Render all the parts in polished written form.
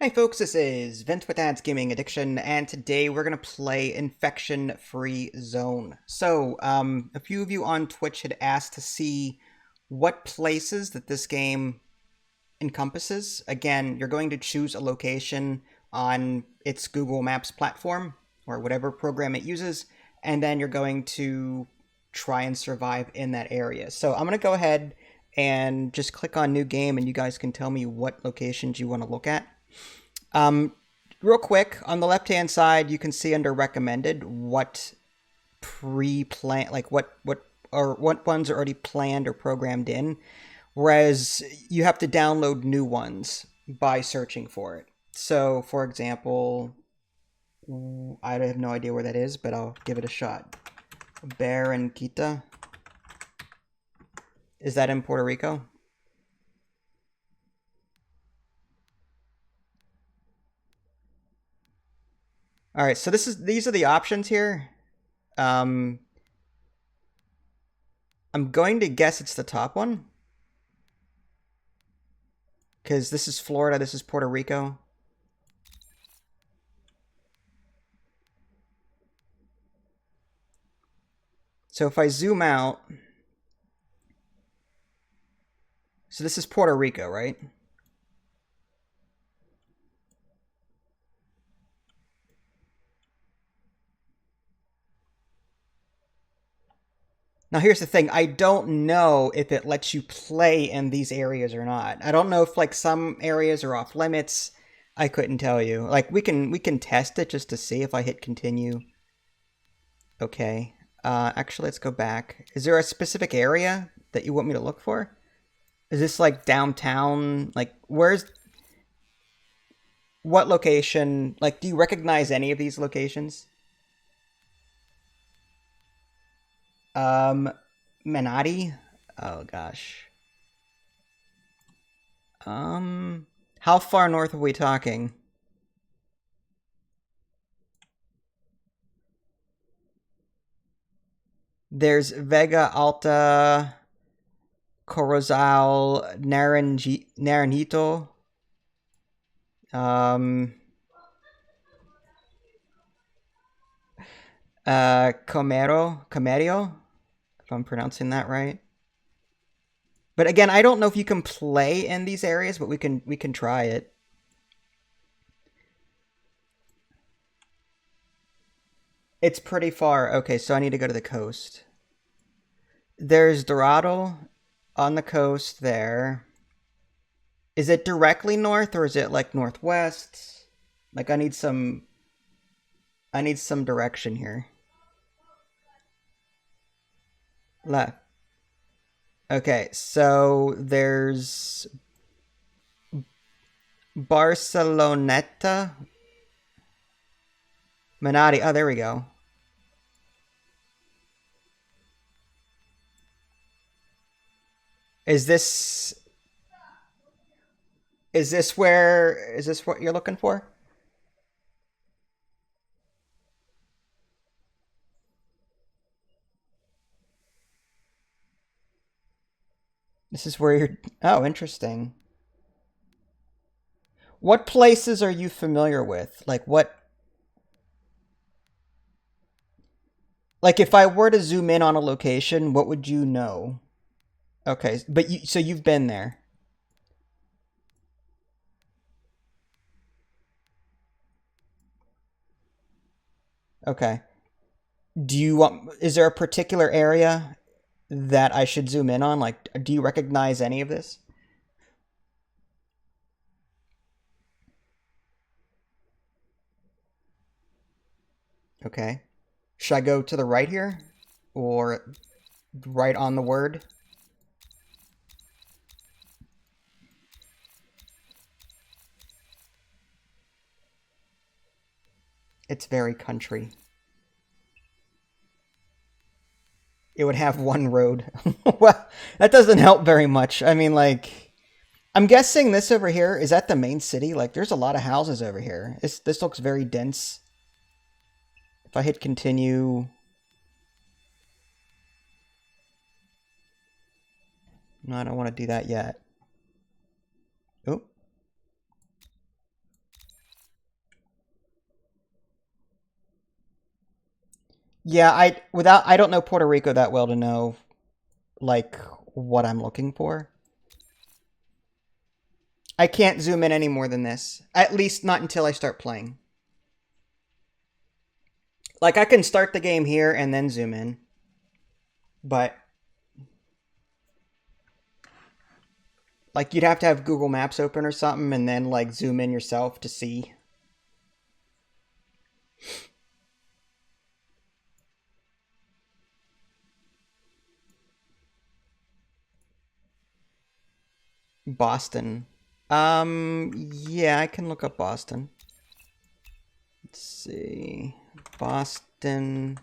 Hey folks, this is Vince with Dad's Gaming Addiction, and today we're going to play Infection Free Zone. A few of you on Twitch had asked to see what places that this game encompasses. Again, you're going to choose a location on its Google Maps platform, or whatever program it uses, and then you're going to try and survive in that area. So I'm going to go ahead and just click on New Game, and you guys can tell me what locations you want to look at. Real quick, on the left-hand side, you can see under recommended what pre-plan, like what ones are already planned or programmed in, whereas you have to download new ones by searching for it. So, for example, I have no idea where that is, but I'll give it a shot. Barranquita. Is that in Puerto Rico? All right, so these are the options here. I'm going to guess it's the top one, because this is Florida, this is Puerto Rico. So if I zoom out, so this is Puerto Rico, right? Now here's the thing, I don't know if it lets you play in these areas or not. I don't know if like some areas are off limits. I couldn't tell you. Like we can test it just to see if I hit continue. Okay. Actually, let's go back. Is there a specific area that you want me to look for? Is this like downtown? Like what location? Like, do you recognize any of these locations? Manati? Oh gosh. How far north are we talking? There's Vega Alta, Corozal, Naranjito. Comerio, if I'm pronouncing that right. But again, I don't know if you can play in these areas, but we can try it. It's pretty far. Okay, so I need to go to the coast. There's Dorado on the coast there. Is it directly north or is it like northwest? Like I need some direction here. Left. Okay, so there's Barceloneta. Manati. Oh, there we go. Is this what you're looking for? This is where you're... Oh, interesting. What places are you familiar with? Like what... Like if I were to zoom in on a location, what would you know? Okay, but so you've been there. Okay. Is there a particular area that I should zoom in on? Like, do you recognize any of this? Okay. Should I go to the right here? Or right on the word? It's very country. It would have one road. Well, that doesn't help very much. I mean, like, I'm guessing this over here, is that the main city? Like, there's a lot of houses over here. This looks very dense. If I hit continue... No, I don't want to do that yet. Oh. Yeah, I don't know Puerto Rico that well to know like what I'm looking for. I can't zoom in any more than this. At least not until I start playing. Like I can start the game here and then zoom in. But like you'd have to have Google Maps open or something and then like zoom in yourself to see. Boston. Yeah, I can look up Boston. Let's see. Boston.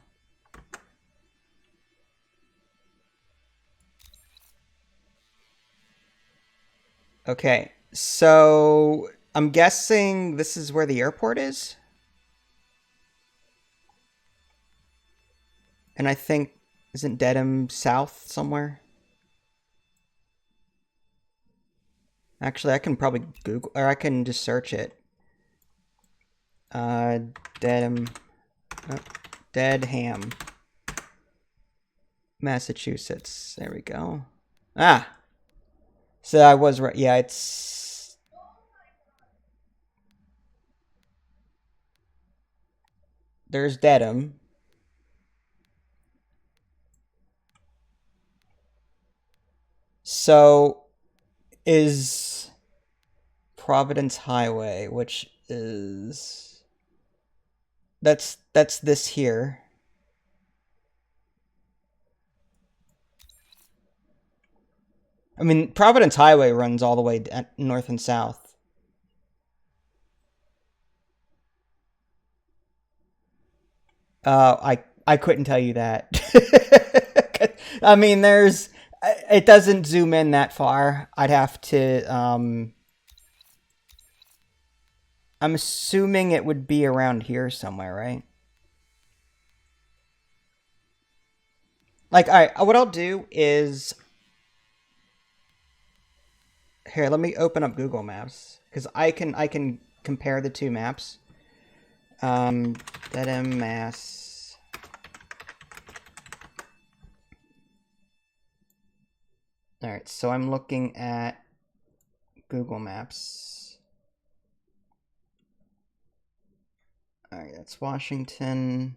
Okay, so I'm guessing this is where the airport is? And I think, isn't Dedham south somewhere? Actually, I can probably Google, or I can just search it. Uh, Dedham, oh, Dedham, Massachusetts. There we go. Ah, so I was right. Yeah, there's Dedham. So is Providence Highway, which is that's this here. I mean, Providence Highway runs all the way north and south. I couldn't tell you that. I mean, there's it doesn't zoom in that far. I'd have to I'm assuming it would be around here somewhere, right? Like, all right, what I'll do is here. Let me open up Google Maps because I can compare the two maps. Dedham, Mass. All right, so I'm looking at Google Maps. All right, that's Washington.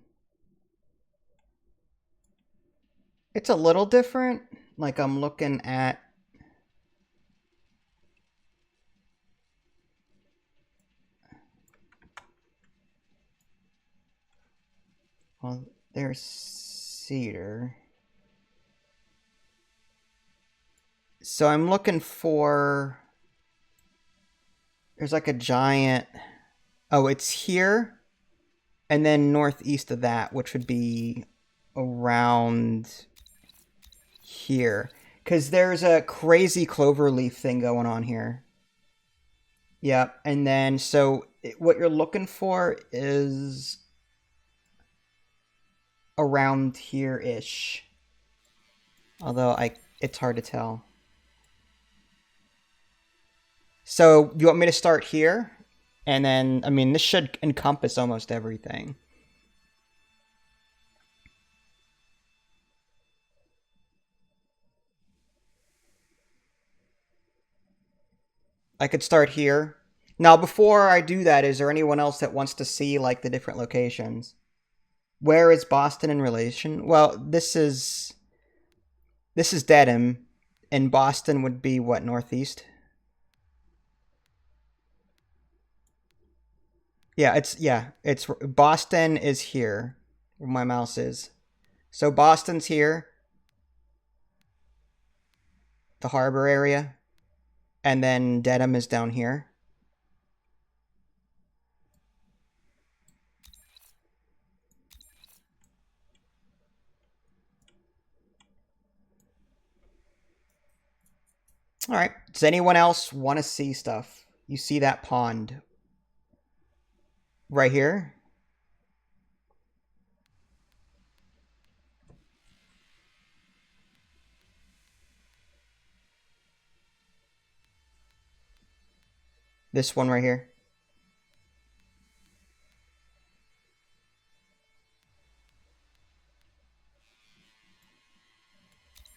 It's a little different. Like I'm looking at well, there's Cedar. So I'm looking for there's like a giant oh, it's here and then northeast of that, which would be around here. Because there's a crazy cloverleaf thing going on here. Yep. And then, so what you're looking for is around here-ish. Although it's hard to tell. So you want me to start here? And then, I mean, this should encompass almost everything. I could start here. Now, before I do that, is there anyone else that wants to see, like, the different locations? Where is Boston in relation? Well, this is Dedham, and Boston would be, what, northeast? Yeah, it's Boston is here, where my mouse is. So Boston's here, the harbor area, and then Dedham is down here. All right. Does anyone else want to see stuff? You see that pond right here? This one right here.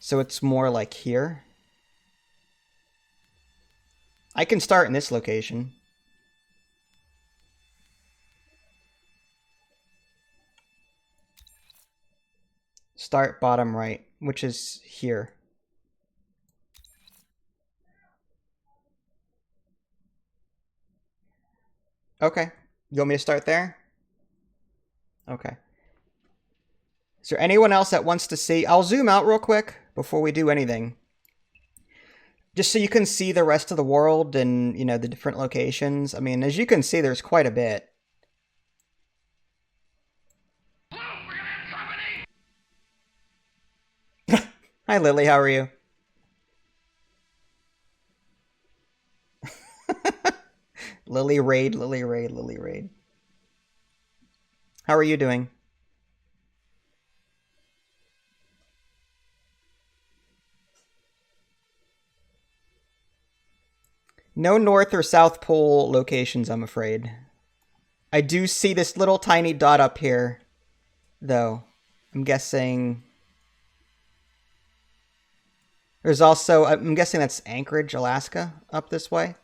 So it's more like here. I can start in this location. Start bottom right, which is here. Okay. You want me to start there? Okay. Is there anyone else that wants to see? I'll zoom out real quick before we do anything. Just so you can see the rest of the world and, you know, the different locations. I mean, as you can see, there's quite a bit. Hi, Lily. How are you? Lily Raid, Lily Raid, Lily Raid. How are you doing? No North or South Pole locations, I'm afraid. I do see this little tiny dot up here, though. I'm guessing... There's also... I'm guessing that's Anchorage, Alaska, up this way.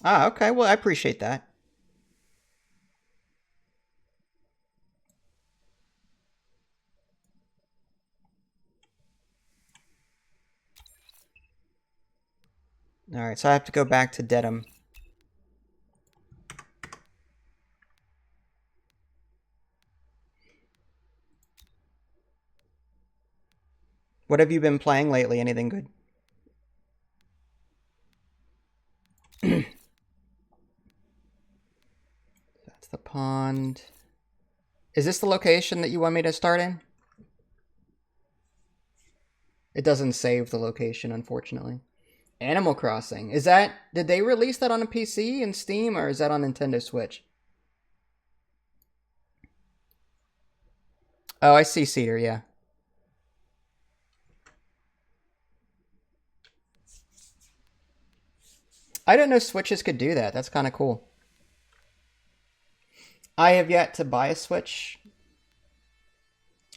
Ah, okay. Well, I appreciate that. Alright, so I have to go back to Dedham. What have you been playing lately? Anything good? That's the pond. Is this the location that you want me to start in? It doesn't save the location, unfortunately. Animal Crossing. Is that... Did they release that on a PC and Steam, or is that on Nintendo Switch? Oh, I see Cedar, yeah. I didn't know Switches could do that. That's kind of cool. I have yet to buy a Switch.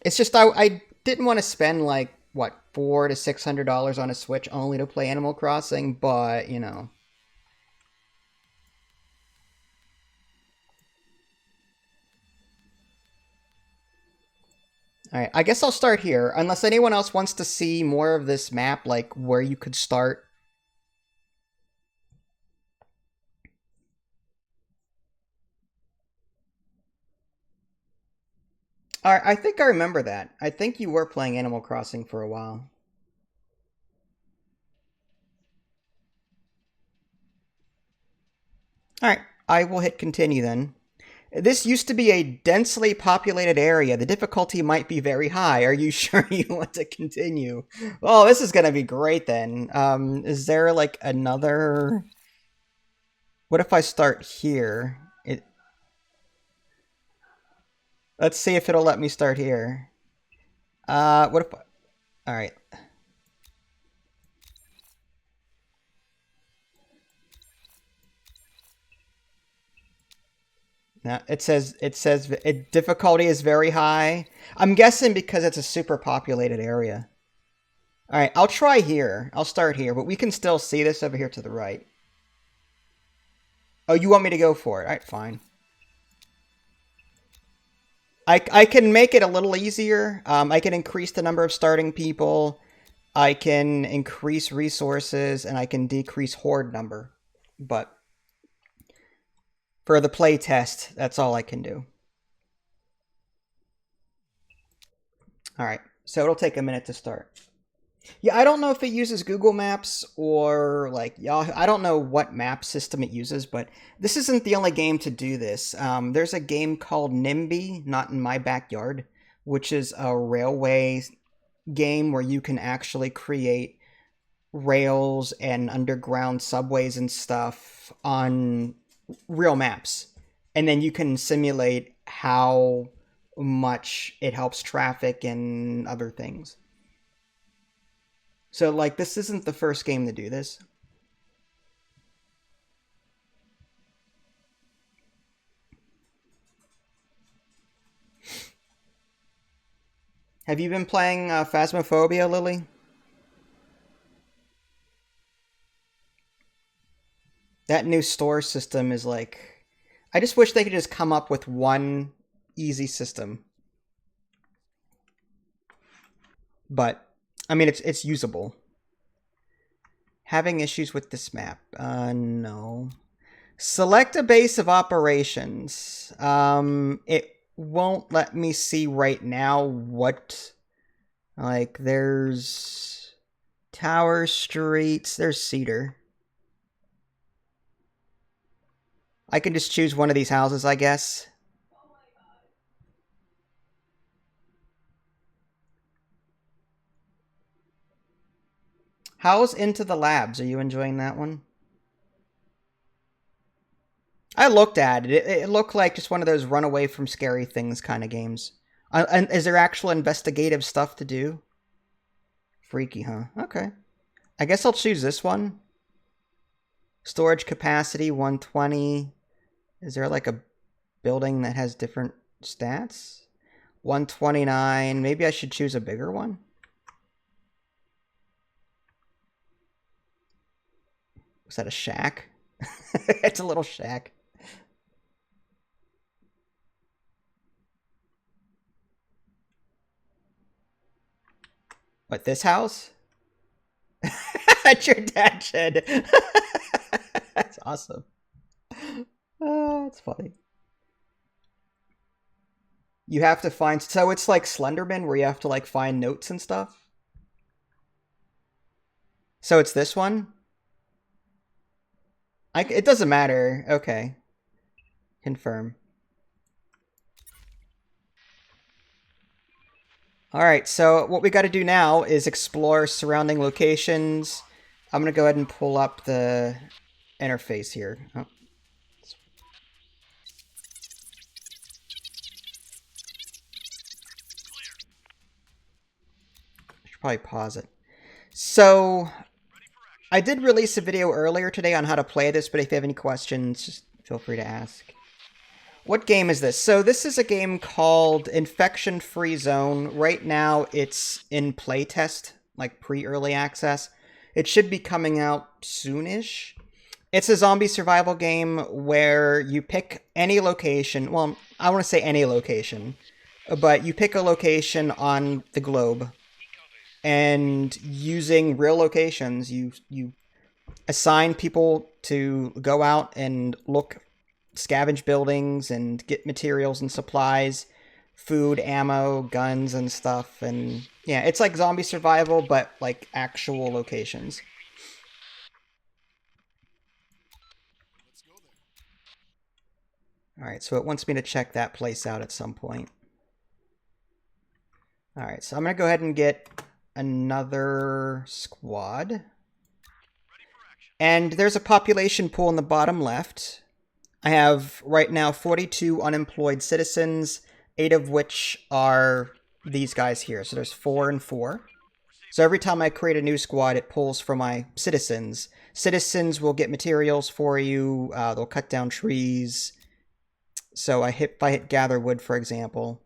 It's just I didn't want to spend like what $400 to $600 on a Switch only to play Animal Crossing, but you know. All right, I guess I'll start here. Unless anyone else wants to see more of this map, like where you could start. All right, I think I remember that. I think you were playing Animal Crossing for a while. All right, I will hit continue then. This used to be a densely populated area. The difficulty might be very high. Are you sure you want to continue? Oh, this is going to be great then. Is there like another... What if I start here? Let's see if it'll let me start here. What if... All right. Now it says difficulty is very high. I'm guessing because it's a super populated area. All right, I'll try here. I'll start here, but we can still see this over here to the right. Oh, you want me to go for it? All right, fine. I can make it a little easier. I can increase the number of starting people. I can increase resources, and I can decrease horde number. But for the play test, that's all I can do. All right, so it'll take a minute to start. Yeah, I don't know if it uses Google Maps or like Yahoo. I don't know what map system it uses, but this isn't the only game to do this. There's a game called NIMBY, Not in My Backyard, which is a railway game where you can actually create rails and underground subways and stuff on real maps. And then you can simulate how much it helps traffic and other things. So, like, this isn't the first game to do this. Have you been playing Phasmophobia, Lily? That new store system is like... I just wish they could just come up with one easy system. But, I mean, it's usable. Having issues with this map? No. Select a base of operations. It won't let me see right now what... Like, there's... Tower Streets. There's Cedar. I can just choose one of these houses, I guess. How's Into the Labs? Are you enjoying that one? I looked at it. It looked like just one of those run away from scary things kind of games. And is there actual investigative stuff to do? Freaky, huh? Okay. I guess I'll choose this one. Storage capacity 120. Is there like a building that has different stats? 129. Maybe I should choose a bigger one. Was that a shack? It's a little shack. What, this house? That's your dad shed. That's awesome. That's funny. You have to find... So it's like Slenderman where you have to like find notes and stuff? So it's this one? It doesn't matter. Okay. Confirm. Alright, so what we got to do now is explore surrounding locations. I'm going to go ahead and pull up the interface here. Oh. I should probably pause it. So, I did release a video earlier today on how to play this, but if you have any questions, just feel free to ask. What game is this? So this is a game called Infection Free Zone. Right now it's in playtest, like pre-early access. It should be coming out soonish. It's a zombie survival game where you pick any location. Well, I want to say any location, but you pick a location on the globe, and using real locations, you assign people to go out and scavenge buildings and get materials and supplies, food, ammo, guns, and stuff. And yeah, it's like zombie survival, but like actual locations. Alright, so it wants me to check that place out at some point. Alright, so I'm going to go ahead and get another squad. And there's a population pool in the bottom left. I have right now 42 unemployed citizens, 8 of which are these guys here. So there's 4 and 4. So every time I create a new squad, it pulls from my citizens. Citizens will get materials for you. They'll cut down trees. So if I hit gather wood, for example,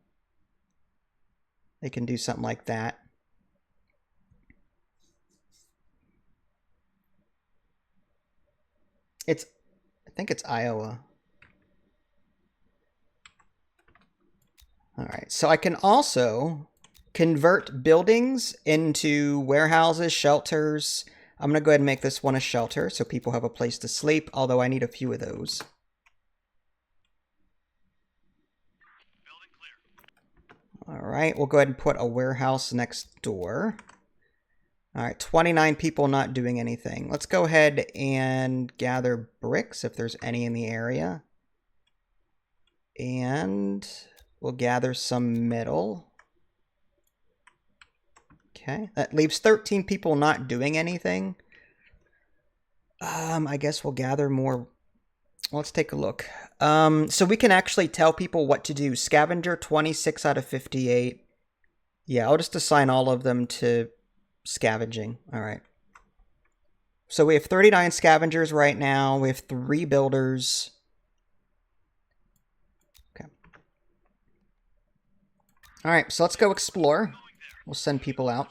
they can do something like that. I think it's Iowa. Alright, so I can also convert buildings into warehouses, shelters. I'm going to go ahead and make this one a shelter so people have a place to sleep, although I need a few of those. Alright, we'll go ahead and put a warehouse next door. Alright, 29 people not doing anything. Let's go ahead and gather bricks if there's any in the area. And we'll gather some metal. Okay, that leaves 13 people not doing anything. I guess we'll gather more. Let's take a look. So we can actually tell people what to do. Scavenger, 26 out of 58. Yeah, I'll just assign all of them to scavenging. All right. So we have 39 scavengers right now. We have 3 builders. Okay. All right, so let's go explore. We'll send people out.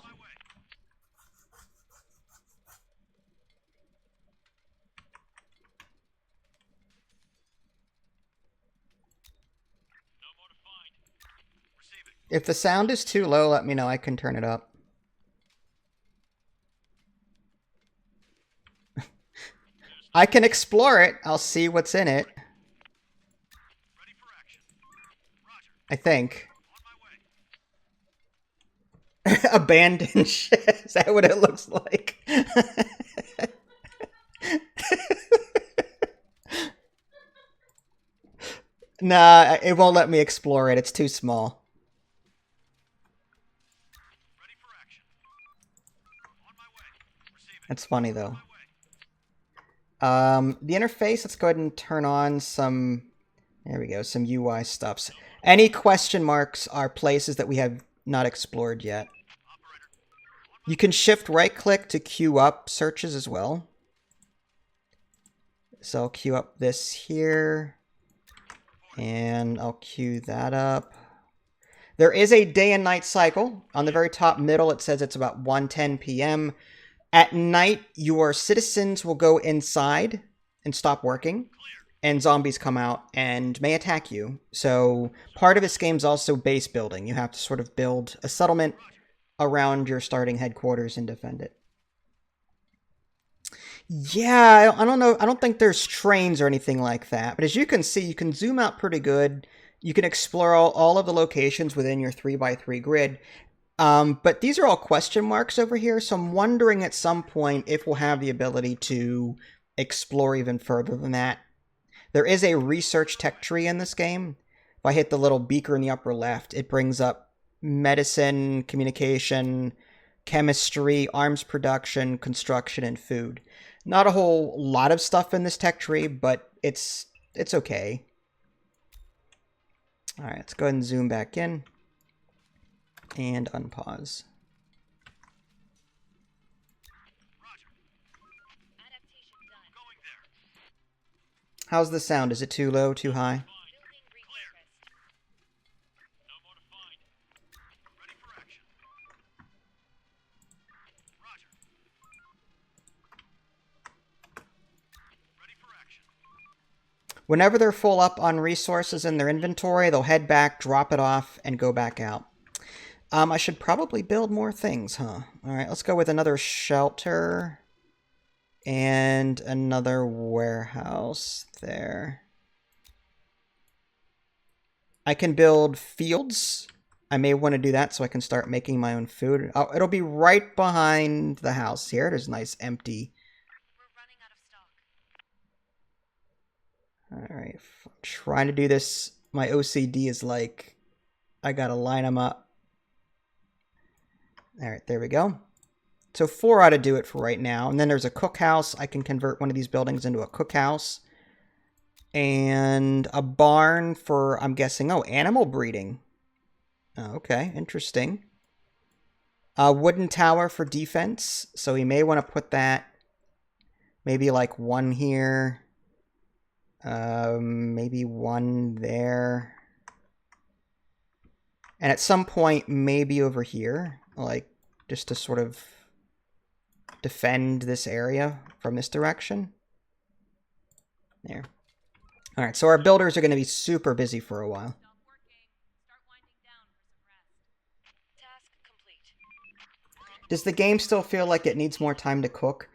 If the sound is too low, let me know. I can turn it up. I can explore it. I'll see what's in it. I think. Abandoned ship. Is that what it looks like? Nah, it won't let me explore it. It's too small. That's funny, though. The interface, let's go ahead and turn on some... There we go, some UI stuffs. Any question marks are places that we have not explored yet. You can shift right-click to queue up searches as well. So I'll queue up this here. And I'll queue that up. There is a day and night cycle. On the very top middle, it says it's about 1:10 p.m. At night, your citizens will go inside and stop working, and zombies come out and may attack you. So part of this game is also base building. You have to sort of build a settlement around your starting headquarters and defend it. Yeah, I don't know. I don't think there's trains or anything like that. But as you can see, you can zoom out pretty good. You can explore all of the locations within your 3x3 grid. But these are all question marks over here, so I'm wondering at some point if we'll have the ability to explore even further than that. There is a research tech tree in this game. If I hit the little beaker in the upper left, it brings up medicine, communication, chemistry, arms production, construction, and food. Not a whole lot of stuff in this tech tree, but it's okay. All right, let's go ahead and zoom back in. And unpause. How's the sound? Is it too low, too high? Whenever they're full up on resources in their inventory, they'll head back, drop it off, and go back out. I should probably build more things, huh? Alright, let's go with another shelter. And another warehouse there. I can build fields. I may want to do that so I can start making my own food. Oh, it'll be right behind the house here. There's a nice empty. We're running out of stock. Alright, I'm trying to do this. My OCD is like, I gotta line them up. Alright, there we go. So 4 ought to do it for right now. And then there's a cookhouse. I can convert one of these buildings into a cookhouse. And a barn for, I'm guessing, oh, animal breeding. Oh, okay, interesting. A wooden tower for defense. So we may want to put that maybe like one here. Maybe one there. And at some point, maybe over here. Like, just to sort of defend this area from this direction. There. Alright, so our builders are going to be super busy for a while. Does the game still feel like it needs more time to cook?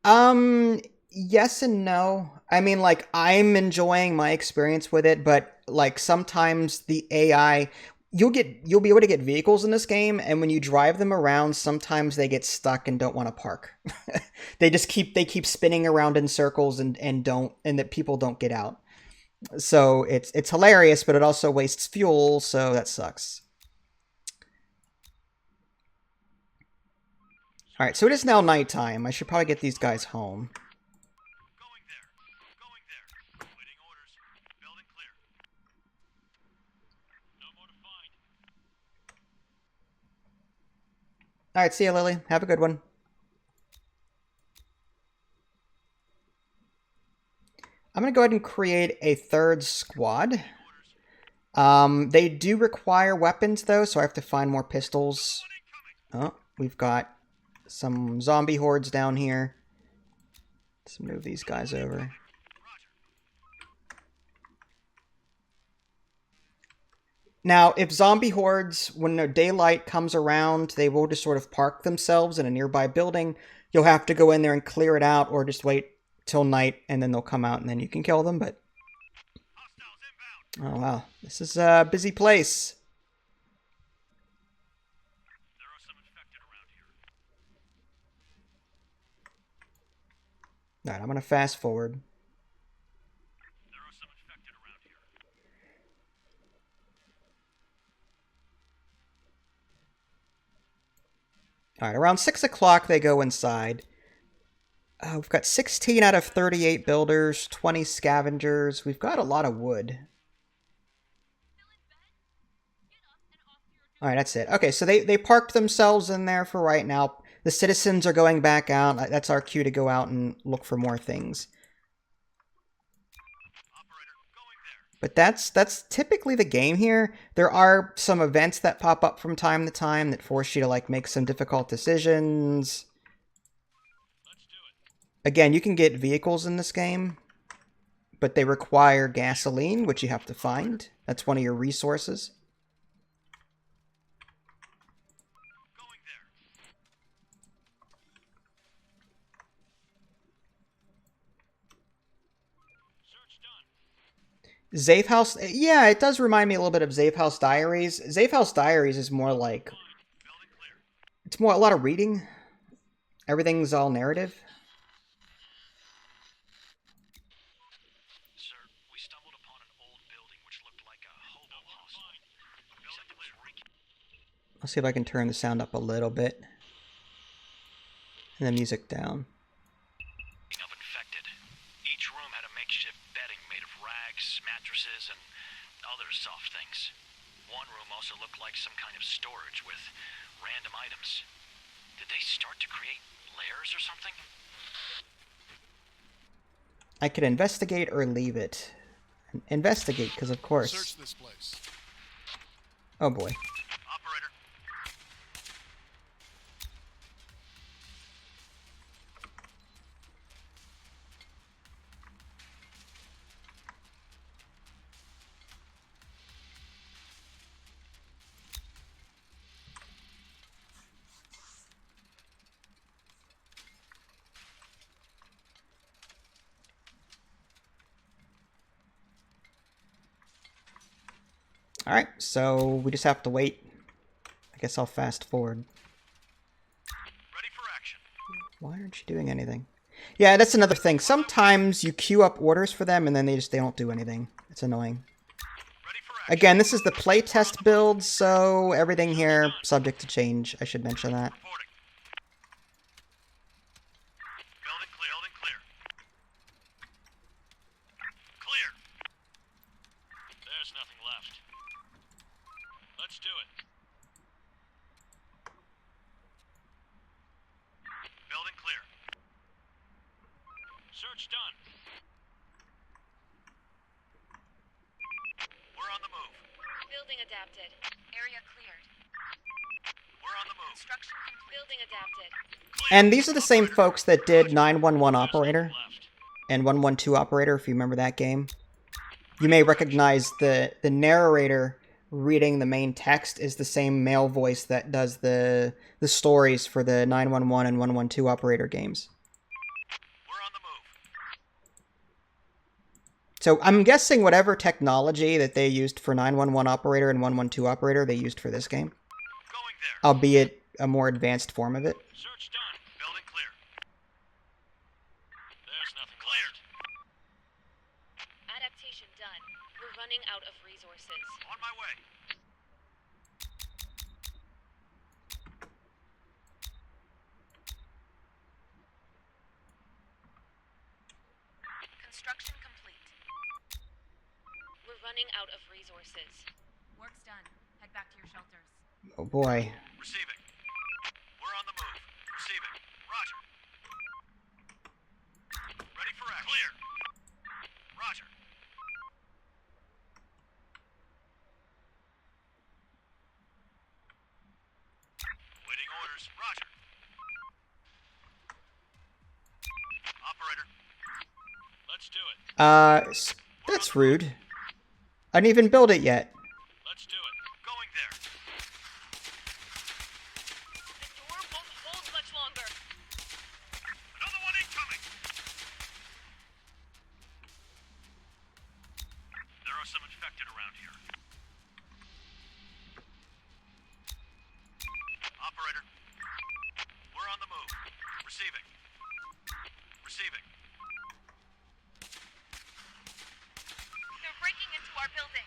Yes and no. I mean, like, I'm enjoying my experience with it, but, like, sometimes the AI... You'll be able to get vehicles in this game, and when you drive them around, sometimes they get stuck and don't want to park. They keep spinning around in circles and that people don't get out. So it's hilarious, but it also wastes fuel, so that sucks. All right, so it is now nighttime. I should probably get these guys home. All right, see you, Lily. Have a good one. I'm going to go ahead and create a third squad. They do require weapons, though, so I have to find more pistols Oh, we've got some zombie hordes down here. Let's move these guys over. Now, if zombie hordes, when the daylight comes around, they will just sort of park themselves in a nearby building. You'll have to go in there and clear it out, or just wait till night, and then they'll come out, and then you can kill them, but... Oh, wow. This is a busy place. Alright, I'm gonna fast forward. Alright, around 6 o'clock they go inside. We've got 16 out of 38 builders, 20 scavengers. We've got a lot of wood. Alright, that's it. Okay, so they parked themselves in there for right now. The citizens are going back out. That's our cue to go out and look for more things. But that's typically the game here. There are some events that pop up from time to time that force you to like make some difficult decisions. Again, you can get vehicles in this game, but they require gasoline, which you have to find. That's one of your resources. Zafe House, yeah, it does remind me a little bit of Zafe House Diaries. Zafe House Diaries is more like, it's more a lot of reading. Everything's all narrative. Sir, we stumbled upon an old building which looked like a hobo hostel. Except it was reeking Let's see if I can turn the sound up a little bit. And the music down. of infected. Each room had a makeshift bedding made of rags, mattresses, and other soft things. One room also looked like some kind of storage with random items. Did they start to create layers or something? I could investigate or leave it. Investigate, because of course. Search this place. Oh boy. Operator. Alright, so we just have to wait. I guess I'll fast forward. Ready for action. Why aren't you doing anything? Yeah, that's another thing. Sometimes you queue up orders for them and then they don't do anything. It's annoying. Ready for action. Again, this is the playtest build, so everything here subject to change. I should mention that. Reporting. Building clear. Building clear. Clear. There's nothing left. Let's do it. Building clear. Search done. We're on the move. Building adapted. Area cleared. We're on the move. Construction building adapted. Clear. And these are the same folks that did 911 Operator Left. and 112 Operator, if you remember that game. You may recognize the narrator reading the main text is the same male voice that does the stories for the 911 and 112 Operator games. We're on the move. So I'm guessing whatever technology that they used for 911 Operator and 112 Operator, they used for this game. Going there. Albeit a more advanced form of it. Search done. Building clear. There's nothing cleared. Adaptation done. We're running out of resources. On my way. Construction complete. We're running out of resources. Work's done. Head back to your shelters. Oh boy. Receiving. We're on the move. Receiving. Roger. Ready for action. Clear. Roger. Waiting orders. Roger. Operator. Let's do it. That's rude. I didn't even build it yet. Let's do it. Going there. The door won't hold much longer. Another one incoming. There are some infected around here. Operator. We're on the move. Receiving. Receiving. They're breaking into our building.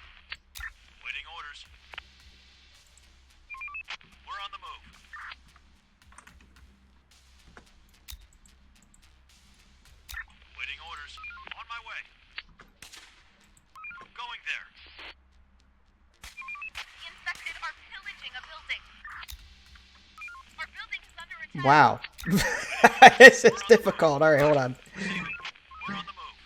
Waiting orders. We're on the move. Waiting orders. On my way. Going there. The infected are pillaging a building. Our building is under attack. Wow. This is difficult. Alright, hold on. We're on the move.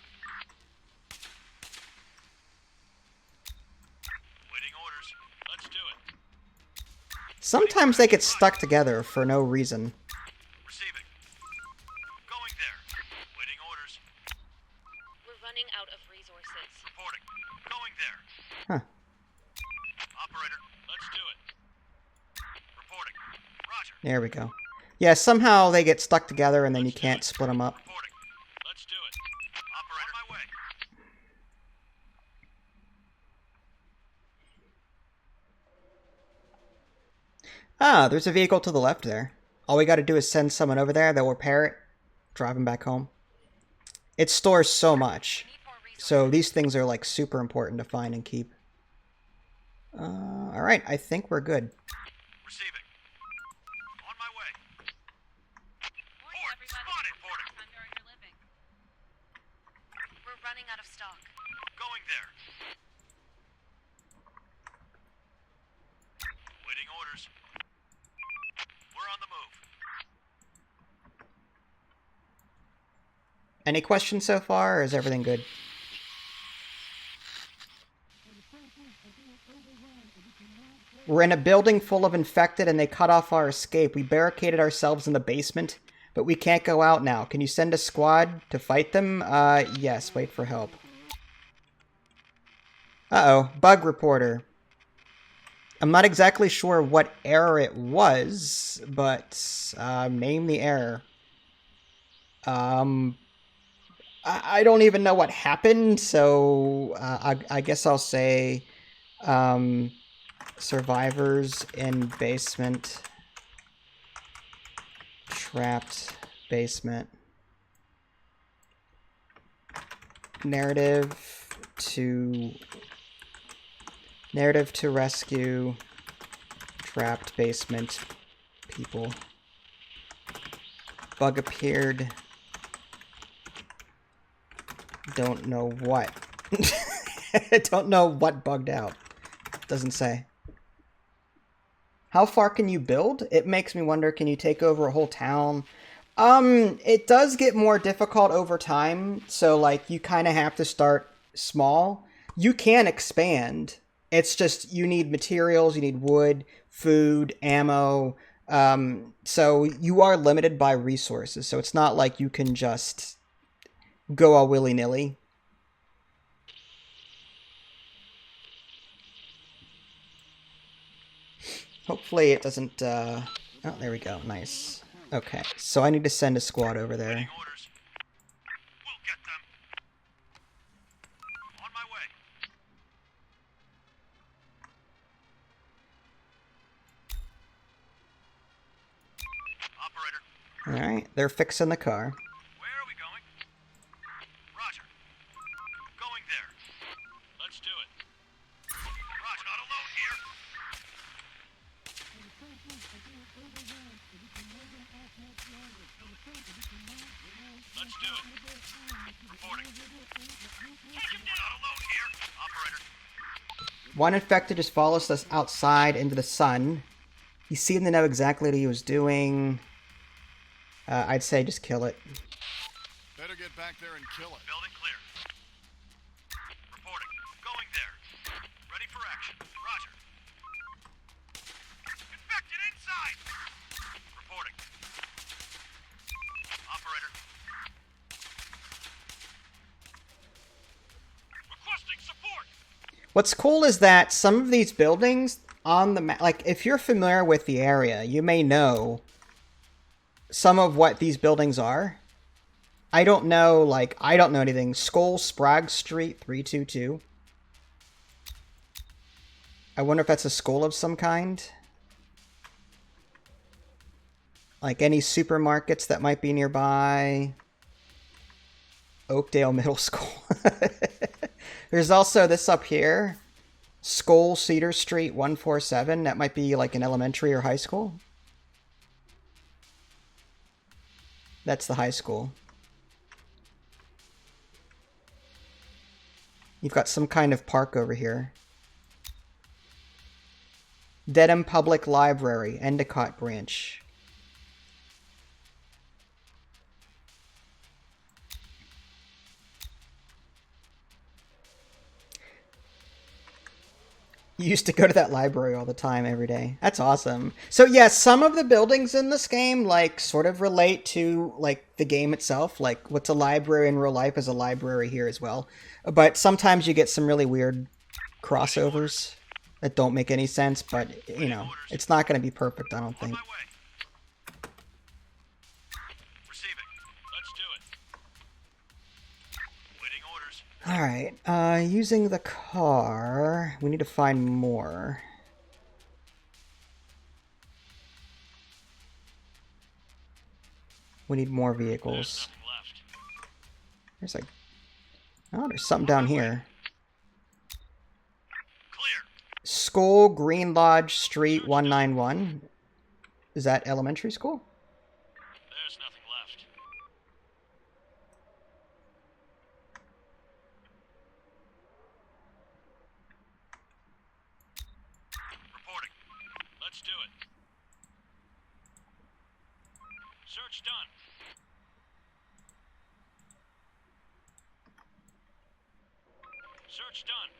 Waiting orders. Let's do it. Sometimes they get stuck together for no reason. Receiving. Going there. Waiting orders. We're running out of resources. Reporting. Going there. Huh. Operator, let's do it. Reporting. Roger. There we go. Yeah, somehow they get stuck together and then you can't split them up. Reporting. Let's do it. Operator. On my way. Ah, there's a vehicle to the left there. All we gotta do is send someone over there, they'll repair it, drive them back home. It stores so much. Need more resources. So these things are like super important to find and keep. Alright, I think we're good. Receiving. On my way. Morning, Port. everybody. Spotted. Reporting. Time to earn your living. We're running out of stock. Going there. Waiting orders. We're on the move. Any questions so far, or is everything good? We're in a building full of infected and they cut off our escape. We barricaded ourselves in the basement, but we can't go out now. Can you send a squad to fight them? Yes, wait for help. Uh-oh, bug reporter. I'm not exactly sure what error it was, but name the error. I don't even know what happened, so I guess I'll say survivors in basement, trapped basement, narrative to rescue trapped basement people. Bug appeared. Don't know what. I don't know what bugged out. Doesn't say. How far can you build? It makes me wonder, can you take over a whole town? It does get more difficult over time, so like you kind of have to start small. You can expand. It's just you need materials, you need wood, food, ammo. So you are limited by resources. So it's not like you can just go all willy-nilly. Hopefully it doesn't, oh, there we go. Nice. Okay, so I need to send a squad over there. Waiting orders. We'll get them. On my way. Operator. Alright, they're fixing the car. Where are we going? Roger. Going there. Let's do it. Roger, not alone here. Let's do it. Reporting. Not alone here. Operator. One infected just follows us outside into the sun. He seemed to know exactly what he was doing. I'd say just kill it. Better get back there and kill it. Building clear. Reporting. Going there. Ready for action. Roger. Infected inside. What's cool is that some of these buildings on the map, like if you're familiar with the area, you may know some of what these buildings are. I don't know, like, I don't know anything. Skull Sprague Street 322. I wonder if that's a school of some kind. Like any supermarkets that might be nearby. Oakdale Middle School. There's also this up here. Skull Cedar Street 147. That might be like an elementary or high school. That's the high school. You've got some kind of park over here. Dedham Public Library, Endicott Branch. You used to go to that library all the time, every day. That's awesome. So yeah, some of the buildings in this game, like, sort of relate to, like, the game itself. Like, what's a library in real life is a library here as well. But sometimes you get some really weird crossovers that don't make any sense. But, you know, it's not going to be perfect, I don't think. Alright, using the car, we need to find more. We need more vehicles. There's like... Oh, there's something down here. Skull Green Lodge Street 191. Is that elementary school? There's nothing left. Reporting. Let's do it. Search done. Search done.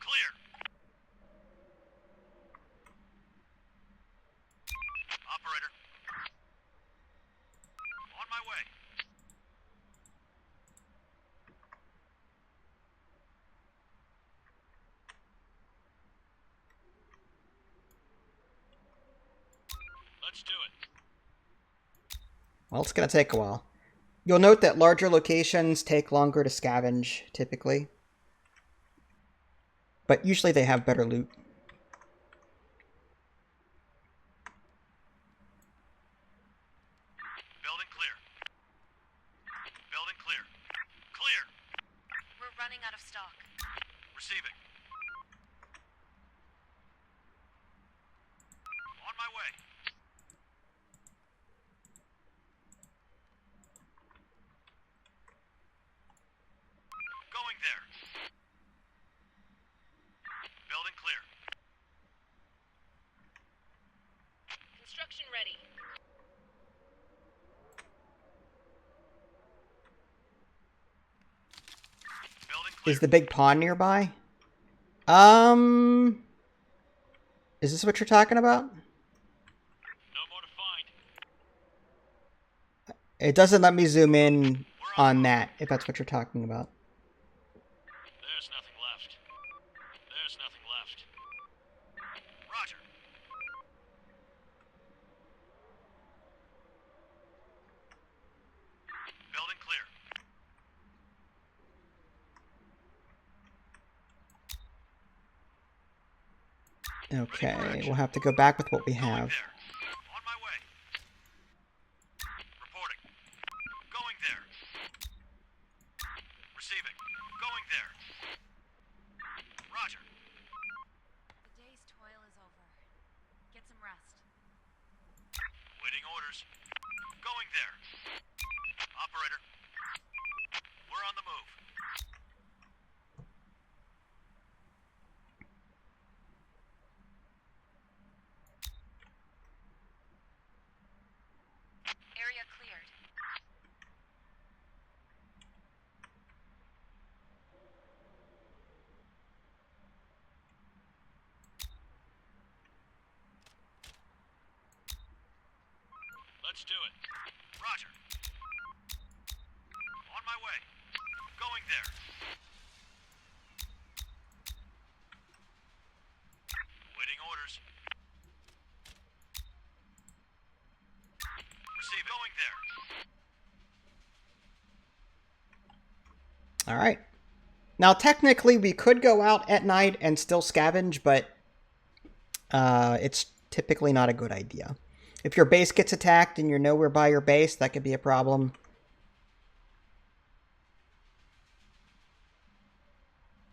Clear. Operator. On my way. Let's do it. Well, it's going to take a while. You'll note that larger locations take longer to scavenge, typically. But usually they have better loot. Building clear. Building clear. Clear. We're running out of stock. Receiving. On my way. Going there. Building clear. Construction ready. Building clear. Is the big pond nearby? Is this what you're talking about? No more to find. It doesn't let me zoom in on that, if that's what you're talking about. There's nothing left. There's nothing left. Roger. Building clear. Okay, we'll have to go back with what we Going have. there. On my way. Reporting. Going there. Receiving. Going there. Roger. The day's toil is over. Get some rest. Waiting orders. Going there. Operator. We're on the move. Area cleared. Let's do it. Roger. On my way. Going there. Waiting orders. Receive. Going there. All right. Now, technically, we could go out at night and still scavenge, but it's typically not a good idea. If your base gets attacked and you're nowhere by your base, that could be a problem.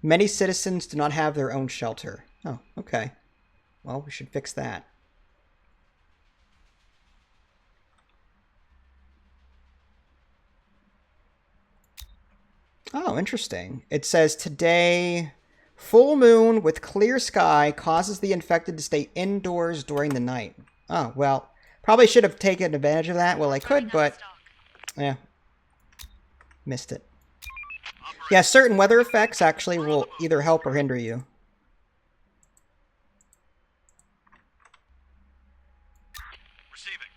Many citizens do not have their own shelter. Oh, okay. Well, we should fix that. Oh, interesting. It says today, full moon with clear sky causes the infected to stay indoors during the night. Oh, well, probably should have taken advantage of that. Well, I could, but yeah, missed it. Yeah, certain weather effects actually will either help or hinder you. Receiving.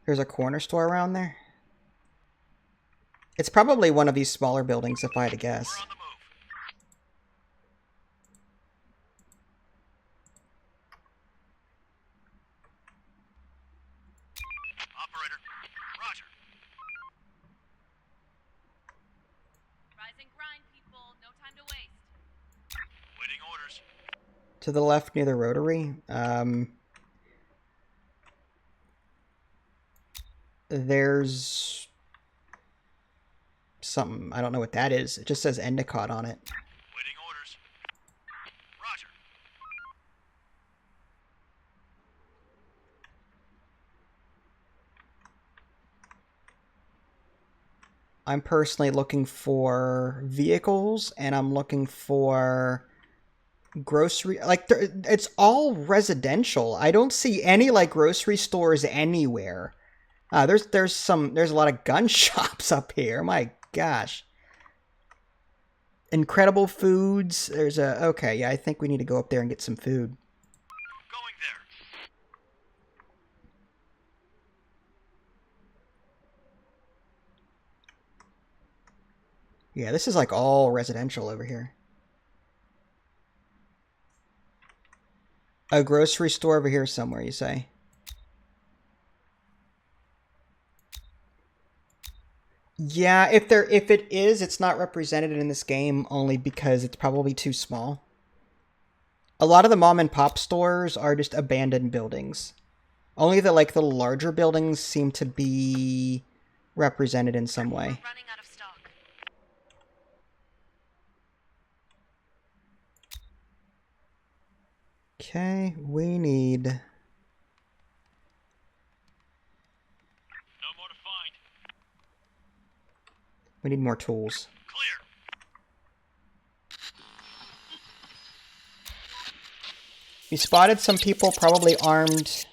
There's a corner store around there. It's probably one of these smaller buildings, if I had to guess. We're on the move. Operator. Roger. Rise and grind, people. No time to waste. Waiting orders. To the left near the rotary. There's something. I don't know what that is. It just says Endicott on it. Waiting orders. Roger. I'm personally looking for vehicles, and I'm looking for grocery. Like, it's all residential. I don't see any, like, grocery stores anywhere. There's a lot of gun shops up here. My gosh. Incredible Foods. There's a, okay, yeah, I think we need to go up there and get some food. Going there. Yeah, this is like all residential over here. A grocery store over here somewhere, you say? Yeah, if it is, it's not represented in this game only because it's probably too small. A lot of the mom and pop stores are just abandoned buildings. Only the larger buildings seem to be represented in some way. We're running out of stock. Okay, we need... No more to find. We need more tools. Clear. We spotted some people probably armed.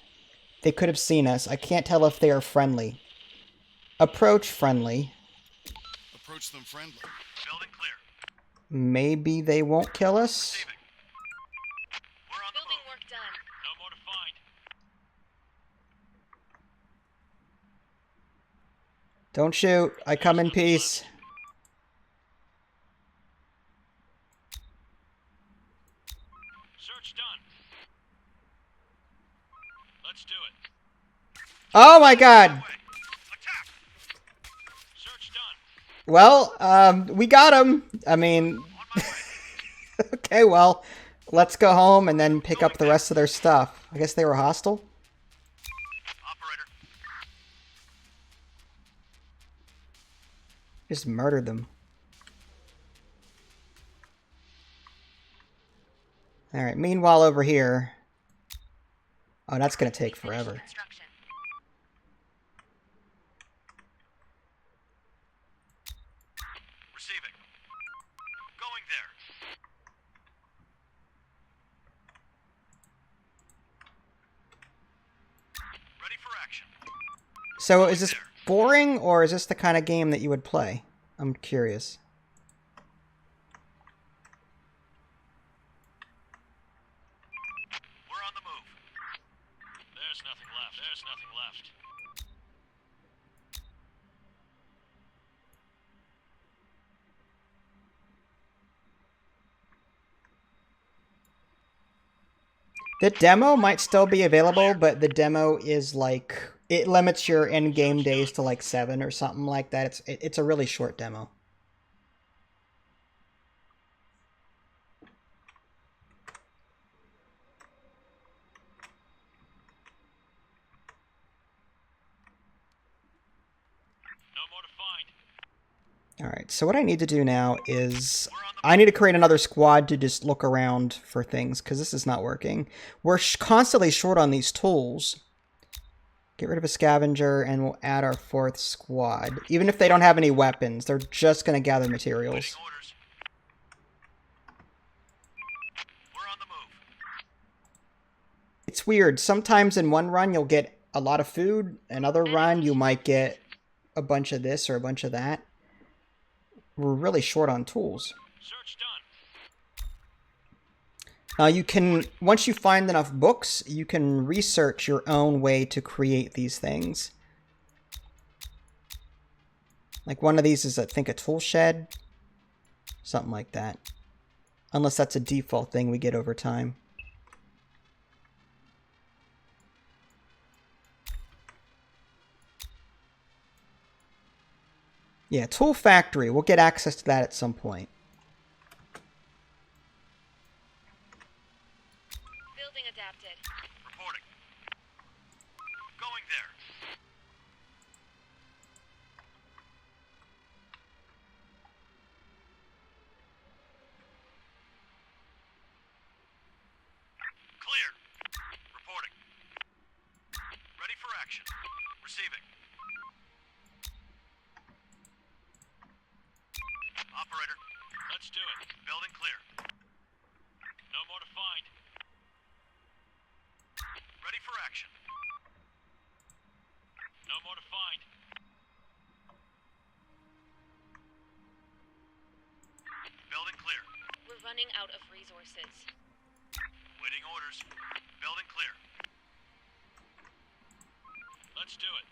They could have seen us. I can't tell if they are friendly. Approach friendly. Approach them friendly. Building clear. Maybe they won't kill us. Receiving. We're on the Building move. work done. No more to find. Don't shoot. I come in peace. Search done. Let's do it. Oh my god. Way. Attack. Search done. Well, we got him. I mean, On my way. okay, well, let's go home and then pick up the rest of their stuff. I guess they were hostile. Operator. Just murdered them. Alright, meanwhile over here... Oh, that's gonna take forever. Construction. Receiving. Going there. Ready for action. So, is this boring, or is this the kind of game that you would play? I'm curious. We're on the move. There's nothing left. There's nothing left. The demo might still be available, but the demo is like, it limits your in-game days to like 7 or something like that. It's a really short demo. No more to find. All right, so what I need to do now is I need to create another squad to just look around for things because this is not working. We're constantly short on these tools. Get rid of a scavenger and we'll add our 4th squad. Even if they don't have any weapons, they're just going to gather materials. Orders. We're on the move. It's weird. Sometimes in one run you'll get a lot of food. Another run you might get a bunch of this or a bunch of that. We're really short on tools. Search done. Now you can, once you find enough books, you can research your own way to create these things. Like one of these is, I think, a tool shed. Something like that. Unless that's a default thing we get over time. Yeah, tool factory. We'll get access to that at some point. Building adapted. Reporting. Going there. Clear. Reporting. Ready for action. Receiving. Operator. Let's do it. Building clear. No more to find. Ready for action. No more to find. Building clear. We're running out of resources. Waiting orders. Building clear. Let's do it.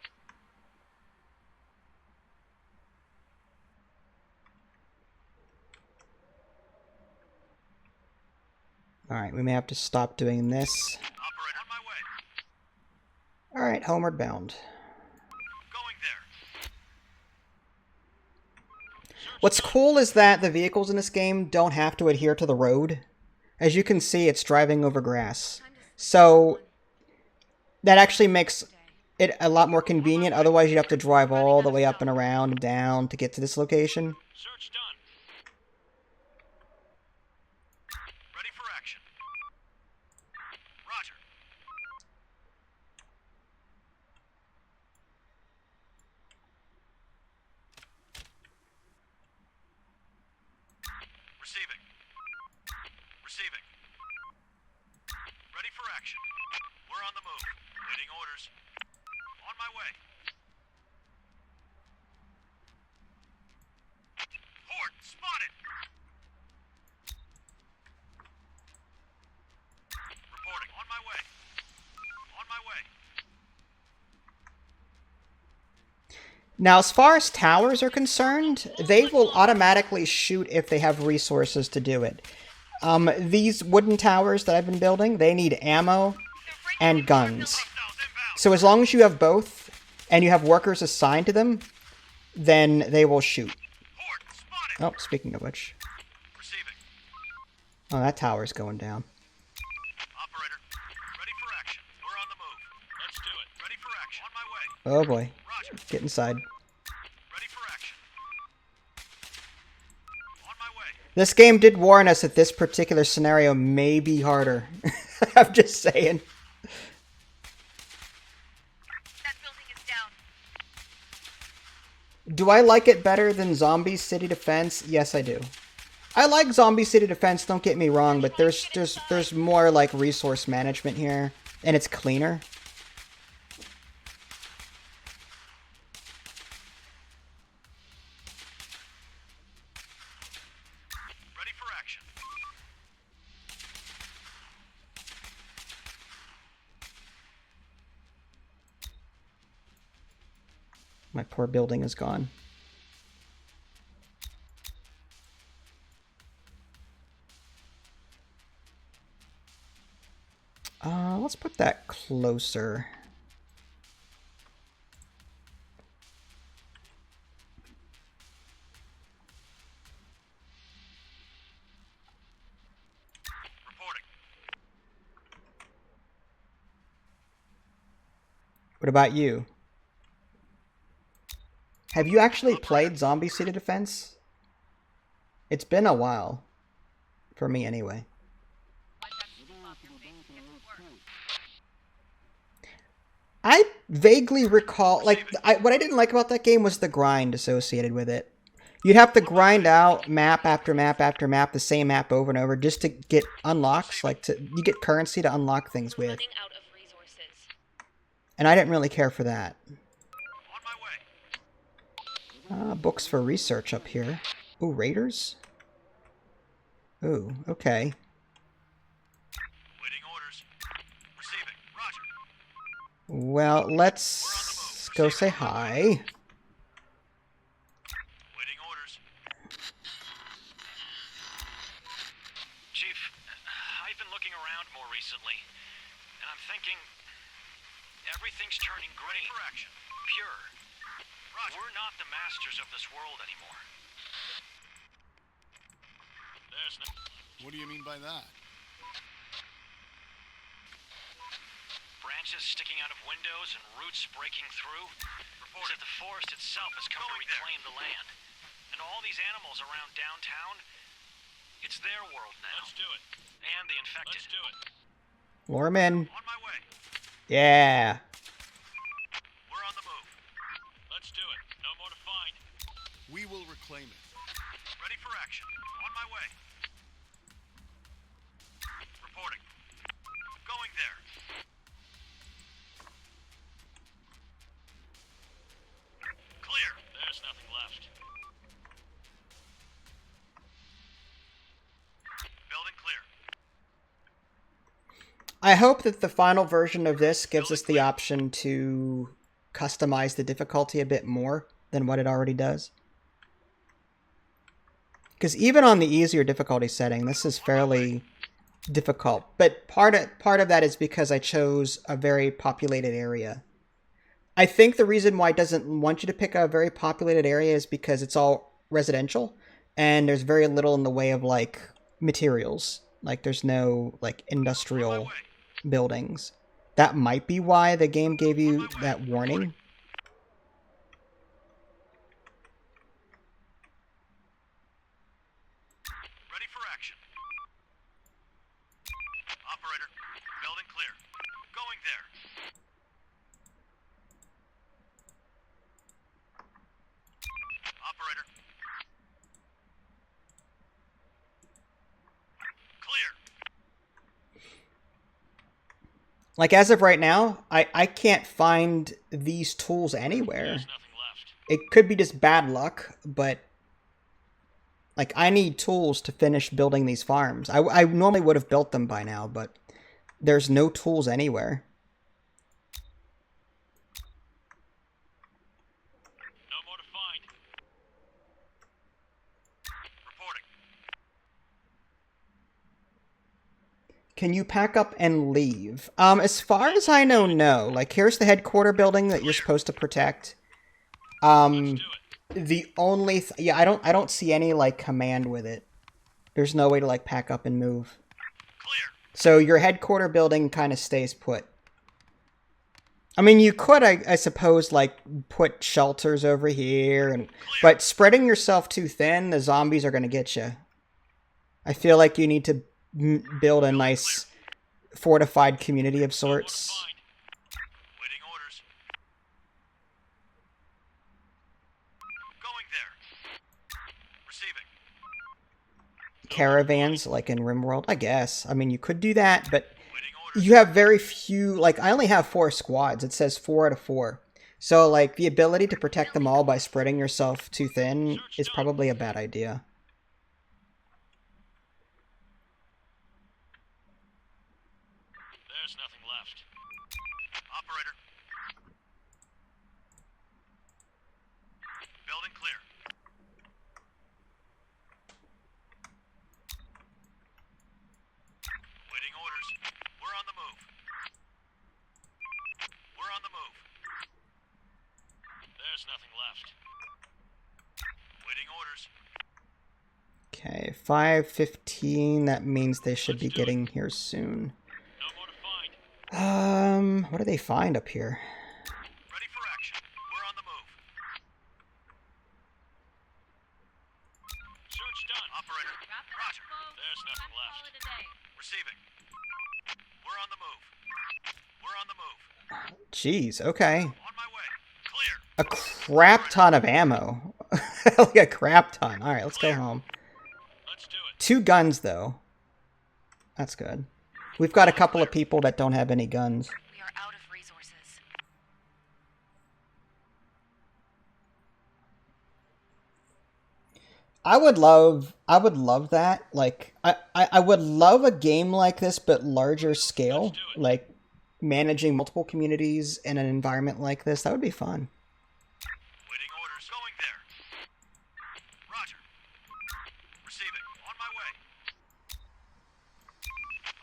Alright, we may have to stop doing this. Operator, on my way. Alright, homeward bound. Going there. What's cool is that the vehicles in this game don't have to adhere to the road. As you can see, it's driving over grass. So that actually makes it a lot more convenient. Otherwise, you'd have to drive all the way up and around and down to get to this location. Search done. Ready for action. Roger. Receiving. Receiving. Ready for action. We're on the move. Waiting orders. On my way. Horde spotted. Reporting. On my way. On my way. Now, as far as towers are concerned, they will automatically shoot if they have resources to do it. These wooden towers that I've been building, they need ammo and guns. So as long as you have both, and you have workers assigned to them, then they will shoot. Horde spotted. Oh, speaking of which. Receiving. Oh, that tower's going down. Operator. Ready for action. We're on the move. Let's do it. Ready for action. On my way. Oh boy. Roger. Get inside. Ready for action. On my way. This game did warn us that this particular scenario may be harder. I'm just saying. That building is down. Do I like it better than Zombie City Defense? Yes, I do. I like Zombie City Defense, don't get me wrong, but there's more like resource management here, and it's cleaner. Ready for action. My poor building is gone. Let's put that closer. Reporting. What about you? Have you actually played Zombie City Defense? It's been a while. For me, anyway. I vaguely recall, like, what I didn't like about that game was the grind associated with it. You'd have to grind out map after map after map, the same map over and over, just to get unlocks, like, you get currency to unlock things with. Running out of resources. And I didn't really care for that. On my way. Books for research up here. Ooh, raiders? Ooh, okay. Waiting orders. Receiving. Roger. Well, let's go say hi. Waiting orders. Chief, I've been looking around more recently, and I'm thinking everything's turning green. For action. Pure. Roger. We're not the masters of this world anymore. There's no... What do you mean by that? Branches sticking out of windows and roots breaking through. As if the forest itself has come to reclaim the land. And all these animals around downtown, it's their world now. Let's do it. And the infected. Let's do it. Lure 'em in. On my way. Yeah. We're on the move. Let's do it. No more to find. We will reclaim it. Ready for action. On my way. Reporting. Going there. Clear. There's nothing left. Building clear. I hope that the final version of this gives us the option to customize the difficulty a bit more than what it already does. Because even on the easier difficulty setting, this is fairly difficult. But part of that is because I chose a very populated area. I think the reason why it doesn't want you to pick a very populated area is because it's all residential, and there's very little in the way of, like, materials. Like, there's no, like, industrial buildings. That might be why the game gave you that warning. Ready for action. Operator, building clear. Going there. Operator. Clear. Like, as of right now, I can't find these tools anywhere. There's nothing left. It could be just bad luck, but... like, I need tools to finish building these farms. I normally would have built them by now, but there's no tools anywhere. No more to find. Reporting. Can you pack up and leave? As far as I know, no. Like, here's the headquarter building that you're supposed to protect. Let's do it. The only yeah, I don't see any, like, command with it. There's no way to, like, pack up and move. Clear. So your headquarter building kind of stays put. I mean, you could, I suppose, like, put shelters over here, and but spreading yourself too thin, the zombies are going to get you. I feel like you need to build a nice fortified community of sorts. Find. Waiting orders. Going there. Receiving. Caravans, like in RimWorld, I guess. I mean, you could do that, but Waiting orders. you have very few, like, I only have 4 squads. It says 4 out of 4. So, like, the ability to protect them all by spreading yourself too thin is probably a bad idea. There's nothing left. Operator. Building clear. Waiting orders. We're on the move. left. Waiting orders. Okay, 5:15. That means they should be getting here soon. No more to find. What do they find up here? Ready for action. We're on the move. Search done. Operator. Roger. There's nothing left. Receiving. We're on the move. We're on the move. Jeez, okay. On my way. Clear. A crap ton of ammo. Like a crap ton. Alright, let's go home. Let's do it. 2 guns, though. That's good. We've got a couple of people that don't have any guns. We are out of resources. I would love that. Like, I would love a game like this, but larger scale. Like, managing multiple communities in an environment like this. That would be fun. Waiting orders. Going there. Roger. Receiving. On my way.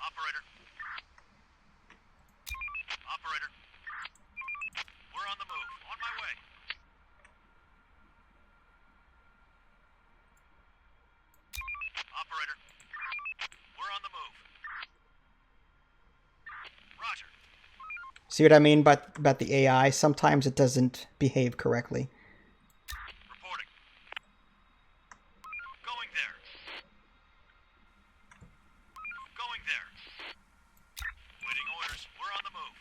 Operator. Operator. We're on the move. On my way. Operator. We're on the move. Roger. See what I mean about the AI? Sometimes it doesn't behave correctly. Reporting. Going there. Going there. Waiting orders. We're on the move.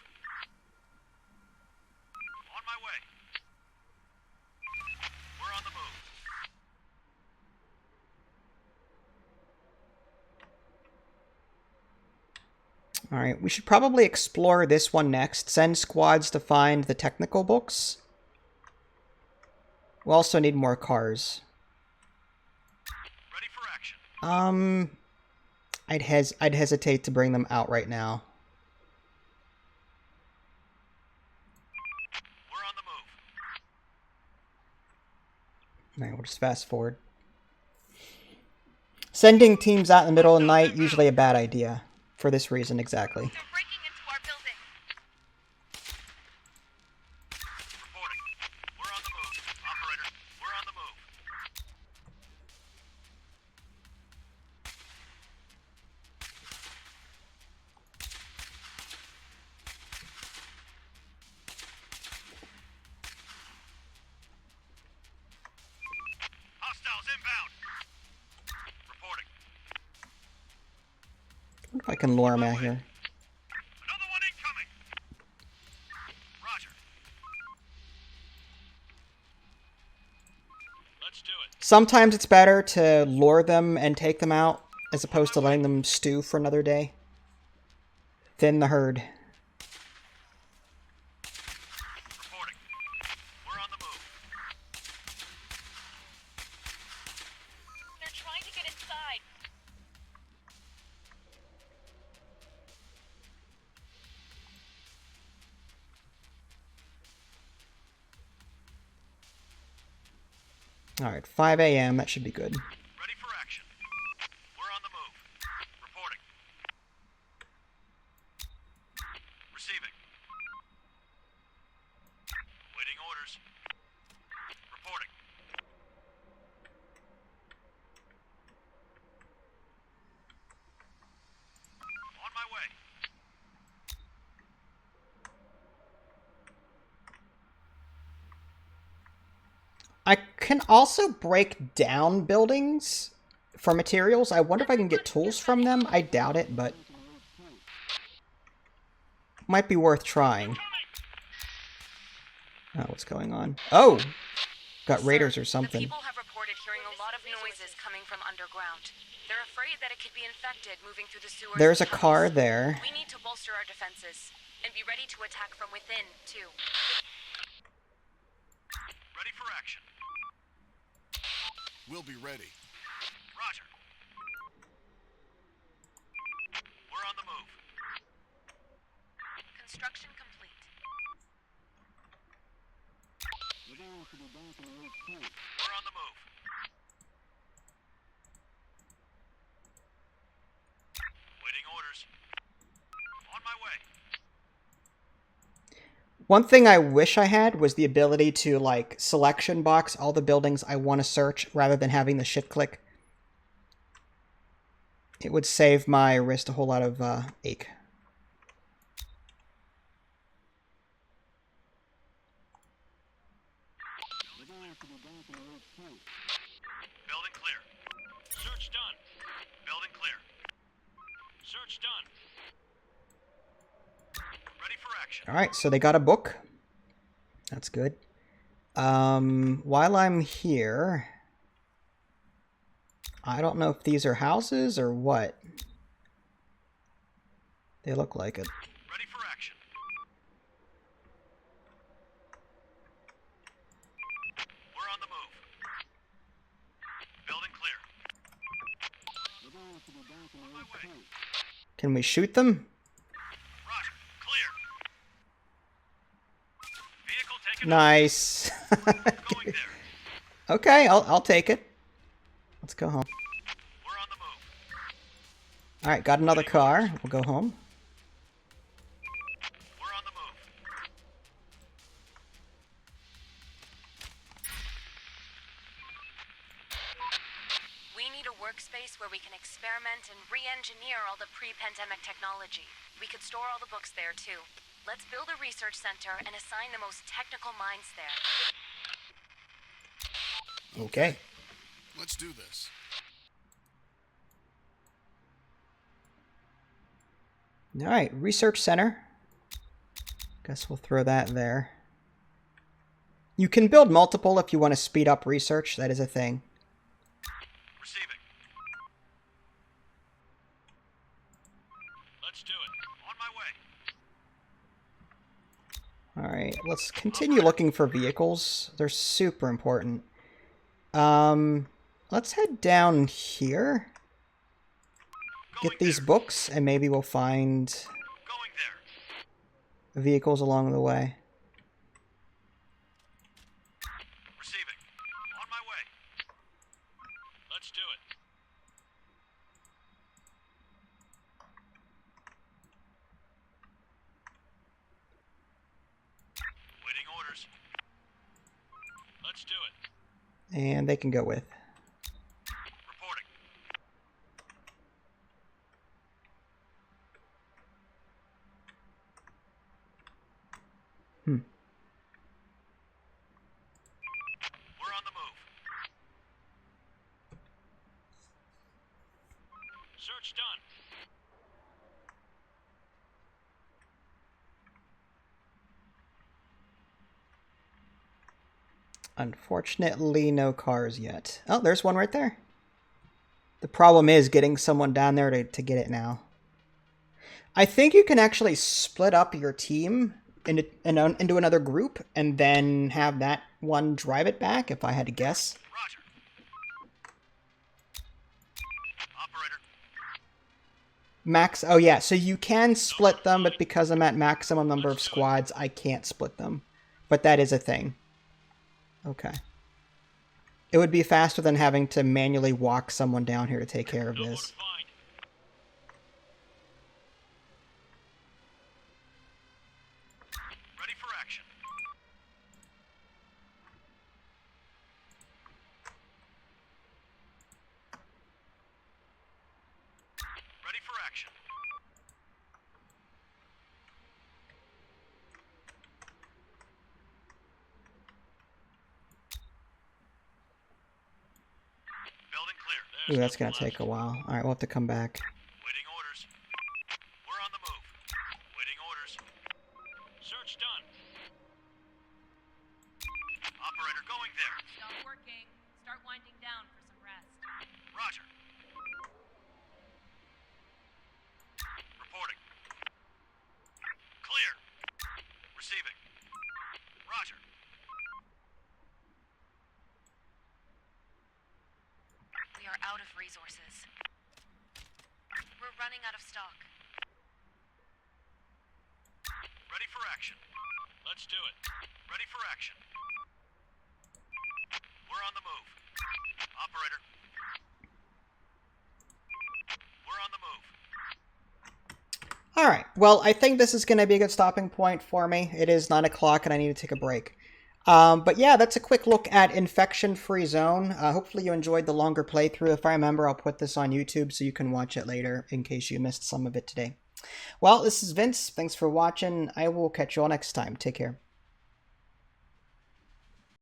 On my way. We're on the move. Alright, we should probably explore this one next. Send squads to find the technical books. We'll also need more cars. Ready for action. I'd hesitate to bring them out right now. We're on the move. Alright, we'll just fast forward. Sending teams out in the middle of the night, usually a bad idea. For this reason, exactly. They're breaking into our building. Reporting. We're on the move. Operator, we're on the move. Hostiles inbound. Reporting. I wonder if I can lure him out here. Another one incoming. Roger. Let's do it. Sometimes it's better to lure them and take them out, as opposed to letting them stew for another day. Thin the herd. Reporting. We're on the move. They're trying to get inside. Alright, 5 a.m. That should be good. Ready for action. We're on the move. Reporting. Receiving. Waiting orders. Reporting. On my way. I can also break down buildings for materials. I wonder if I can get tools from them. I doubt it, but might be worth trying. Oh, what's going on? Oh! Got raiders or The something. people have reported hearing a lot of noises coming from underground. They're afraid that it could be infected moving through the sewers. There's a and tunnels. car there. We need to bolster our defenses and be ready to attack from within, too. Ready for action. We'll be ready. Roger. We're on the move. Construction complete. We're on the move. Waiting orders. On my way. One thing I wish I had was the ability to, like, selection box all the buildings I want to search rather than having the shift click. It would save my wrist a whole lot of ache. Building clear. Search done. Building clear. Search done. Ready for action. All right, so they got a book. That's good. While I'm here, I don't know if these are houses or what. They look like it. Ready for action. We're on the move. Building clear. On my way. Can we shoot them? Roger. Clear. Vehicle taken. Nice. Going there. Okay, I'll take it. Let's go home. We're on the move. All right, got another car. We'll go home. We're on the move. We need a workspace where we can experiment and re-engineer all the pre-pandemic technology. We could store all the books there, too. Let's build a research center and assign the most technical minds there. Okay. Let's do this. All right, research center. Guess we'll throw that there. You can build multiple if you want to speed up research. That is a thing. Receiving. Let's do it. On my way. All right, let's continue looking for vehicles. They're super important. Let's head down here. Get these books, and maybe we'll find Going there. vehicles along the way. Receiving. On my way. Let's do it. Waiting orders. Let's do it. And they can go with. Reporting. We're on the move. Search done. Unfortunately, no cars yet. Oh, there's one right there. The problem is getting someone down there to get it now. I think you can actually split up your team into another group and then have that one drive it back, if I had to guess. Roger. Operator. Max. Oh, yeah. So you can split them, but because I'm at maximum number of squads, I can't split them. But that is a thing. Okay. It would be faster than having to manually walk someone down here to take care of No more to this. find. Ready for action. Ready for action. Building clear. Ooh, There's that's going to nothing take a left. while. All right, we'll have to come back. Waiting orders. We're on the move. Waiting orders. Search done. Operator going there. Stop working. Start winding down for some rest. Roger. Reporting. Clear. Receiving. Roger. We are out of resources. We're running out of stock. Ready for action. Let's do it. Ready for action. We're on the move. Operator. We're on the move. All right. Well, I think this is going to be a good stopping point for me. It is 9 o'clock and I need to take a break. But yeah, that's a quick look at Infection Free Zone. Hopefully you enjoyed the longer playthrough. If I remember, I'll put this on YouTube so you can watch it later in case you missed some of it today. Well, this is Vince. Thanks for watching. I will catch you all next time. Take care.